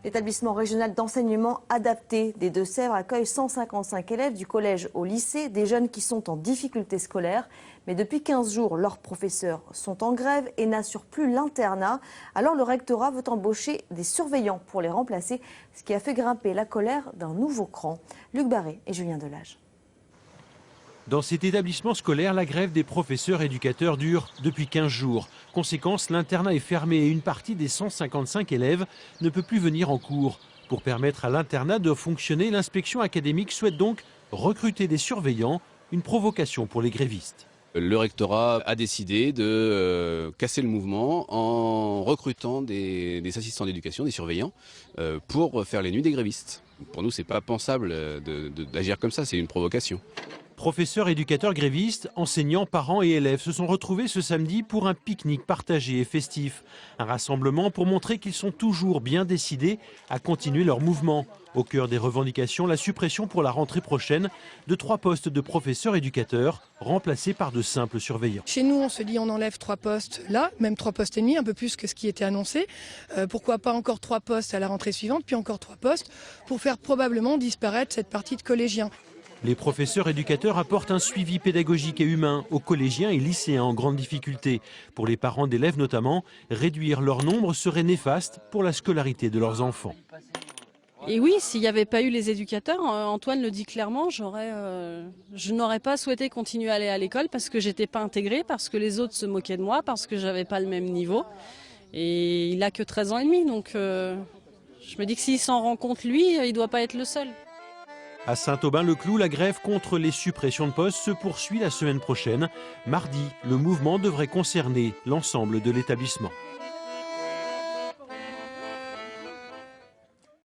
L'établissement régional d'enseignement adapté des Deux-Sèvres accueille 155 élèves du collège au lycée, des jeunes qui sont en difficulté scolaire. Mais depuis 15 jours, leurs professeurs sont en grève et n'assurent plus l'internat. Alors le rectorat veut embaucher des surveillants pour les remplacer, ce qui a fait grimper la colère d'un nouveau cran. Luc Barré et Julien Delage. Dans cet établissement scolaire, la grève des professeurs éducateurs dure depuis 15 jours. Conséquence, l'internat est fermé et une partie des 155 élèves ne peut plus venir en cours. Pour permettre à l'internat de fonctionner, l'inspection académique souhaite donc recruter des surveillants, une provocation pour les grévistes. Le rectorat a décidé de casser le mouvement en recrutant des assistants d'éducation, des surveillants, pour faire les nuits des grévistes. Pour nous, ce n'est pas pensable d'agir comme ça, c'est une provocation. Professeurs, éducateurs, grévistes, enseignants, parents et élèves se sont retrouvés ce samedi pour un pique-nique partagé et festif. Un rassemblement pour montrer qu'ils sont toujours bien décidés à continuer leur mouvement. Au cœur des revendications, la suppression pour la rentrée prochaine de 3 postes de professeurs éducateurs remplacés par de simples surveillants. Chez nous, on se dit on enlève 3 postes là, même 3 postes et demi, un peu plus que ce qui était annoncé. Pourquoi pas encore 3 postes à la rentrée suivante, puis encore 3 postes pour faire probablement disparaître cette partie de collégiens. Les professeurs éducateurs apportent un suivi pédagogique et humain aux collégiens et lycéens en grande difficulté. Pour les parents d'élèves notamment, réduire leur nombre serait néfaste pour la scolarité de leurs enfants. Et oui, s'il n'y avait pas eu les éducateurs, Antoine le dit clairement, je n'aurais pas souhaité continuer à aller à l'école parce que j'étais pas intégrée, parce que les autres se moquaient de moi, parce que j'avais pas le même niveau. Et il a que 13 ans et demi, donc je me dis que s'il s'en rend compte lui, il doit pas être le seul. À Saint-Aubin-le-Cloud, la grève contre les suppressions de postes se poursuit la semaine prochaine. Mardi, le mouvement devrait concerner l'ensemble de l'établissement.